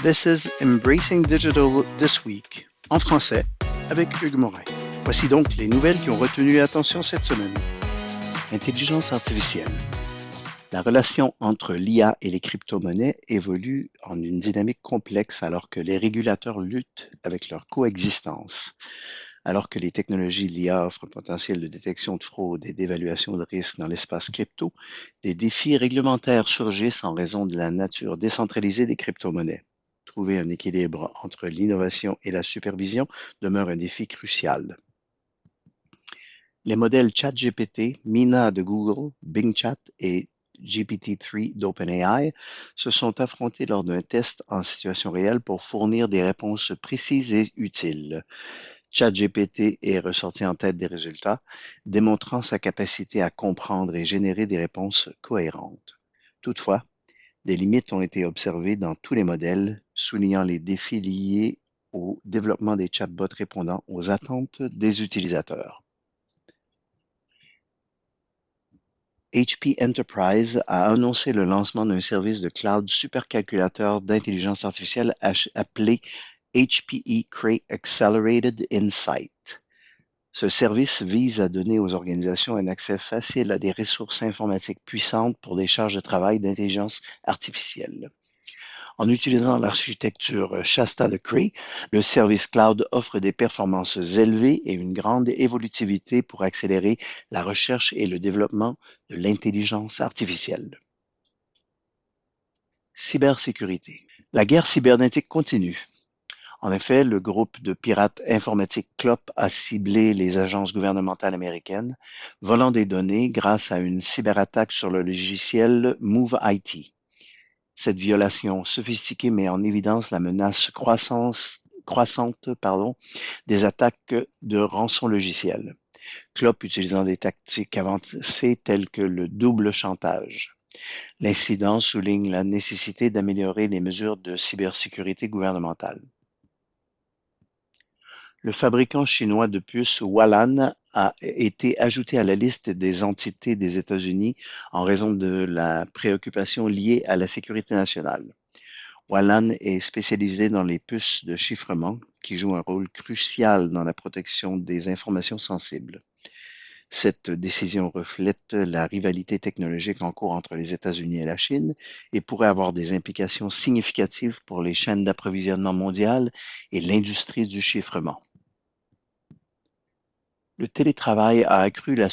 This is Embracing Digital This Week, en français, avec Hugues Morin. Voici donc les nouvelles qui ont retenu l'attention cette semaine. Intelligence artificielle. La relation entre l'IA et les crypto-monnaies évolue en une dynamique complexe alors que les régulateurs luttent avec leur coexistence. Alors que les technologies de l'IA offrent un potentiel de détection de fraude et d'évaluation de risques dans l'espace crypto, des défis réglementaires surgissent en raison de la nature décentralisée des crypto-monnaies. Trouver un équilibre entre l'innovation et la supervision demeure un défi crucial. Les modèles ChatGPT, Mina de Google, Bing Chat et GPT-3 d'OpenAI se sont affrontés lors d'un test en situation réelle pour fournir des réponses précises et utiles. ChatGPT est ressorti en tête des résultats, démontrant sa capacité à comprendre et générer des réponses cohérentes. Toutefois, des limites ont été observées dans tous les modèles, soulignant les défis liés au développement des chatbots répondant aux attentes des utilisateurs. HP Enterprise a annoncé le lancement d'un service de cloud supercalculateur d'intelligence artificielle appelé HPE Cray Accelerated Insight. Ce service vise à donner aux organisations un accès facile à des ressources informatiques puissantes pour des charges de travail d'intelligence artificielle. En utilisant l'architecture Shasta de Cray, le service cloud offre des performances élevées et une grande évolutivité pour accélérer la recherche et le développement de l'intelligence artificielle. Cybersécurité. La guerre cybernétique continue. En effet, le groupe de pirates informatiques CLOP a ciblé les agences gouvernementales américaines, volant des données grâce à une cyberattaque sur le logiciel MoveIT. Cette violation sophistiquée met en évidence la menace croissante des attaques de rançon logiciel. CLOP utilisant des tactiques avancées telles que le double chantage. L'incident souligne la nécessité d'améliorer les mesures de cybersécurité gouvernementale. Le fabricant chinois de puces Hualan a été ajouté à la liste des entités des États-Unis en raison de la préoccupation liée à la sécurité nationale. Hualan est spécialisé dans les puces de chiffrement qui jouent un rôle crucial dans la protection des informations sensibles. Cette décision reflète la rivalité technologique en cours entre les États-Unis et la Chine et pourrait avoir des implications significatives pour les chaînes d'approvisionnement mondiales et l'industrie du chiffrement. Le télétravail a accru la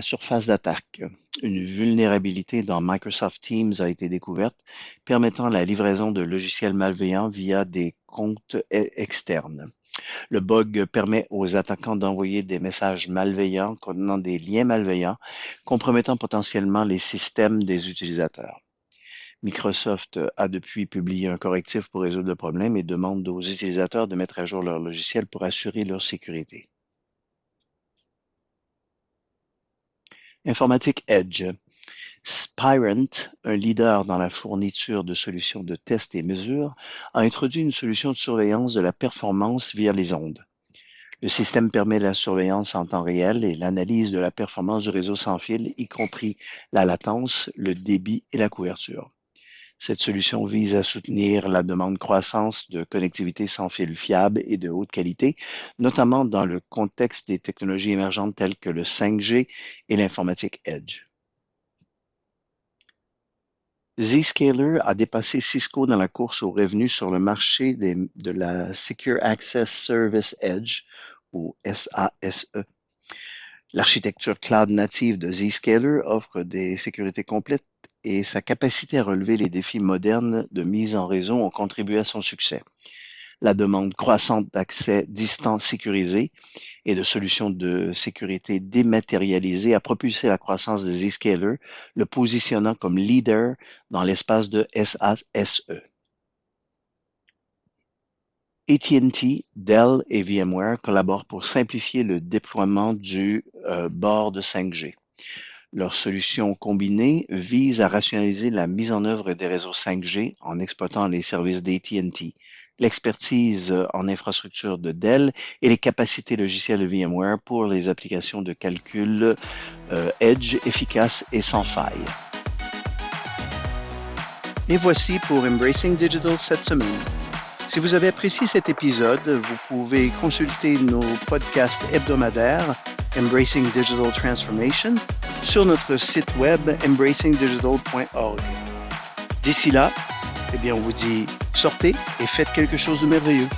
surface d'attaque. Une vulnérabilité dans Microsoft Teams a été découverte, permettant la livraison de logiciels malveillants via des comptes externes. Le bug permet aux attaquants d'envoyer des messages malveillants contenant des liens malveillants, compromettant potentiellement les systèmes des utilisateurs. Microsoft a depuis publié un correctif pour résoudre le problème et demande aux utilisateurs de mettre à jour leur logiciel pour assurer leur sécurité. Informatique Edge. Spirent, un leader dans la fourniture de solutions de tests et mesures, a introduit une solution de surveillance de la performance via les ondes. Le système permet la surveillance en temps réel et l'analyse de la performance du réseau sans fil, y compris la latence, le débit et la couverture. Cette solution vise à soutenir la demande croissante de connectivité sans fil fiable et de haute qualité, notamment dans le contexte des technologies émergentes telles que le 5G et l'informatique Edge. Zscaler a dépassé Cisco dans la course aux revenus sur le marché de la Secure Access Service Edge, ou SASE. L'architecture cloud native de Zscaler offre des sécurités complètes et sa capacité à relever les défis modernes de mise en réseau ont contribué à son succès. La demande croissante d'accès distant sécurisé et de solutions de sécurité dématérialisées a propulsé la croissance de Zscaler, le positionnant comme leader dans l'espace de SASE. AT&T, Dell et VMware collaborent pour simplifier le déploiement du bord de 5G. Leurs solutions combinées visent à rationaliser la mise en œuvre des réseaux 5G en exploitant les services d'AT&T, l'expertise en infrastructure de Dell et les capacités logicielles de VMware pour les applications de calcul Edge efficaces et sans faille. Et voici pour Embracing Digital cette semaine. Si vous avez apprécié cet épisode, vous pouvez consulter nos podcasts hebdomadaires Embracing Digital Transformation sur notre site web embracingdigital.org. D'ici là, on vous dit sortez et faites quelque chose de merveilleux.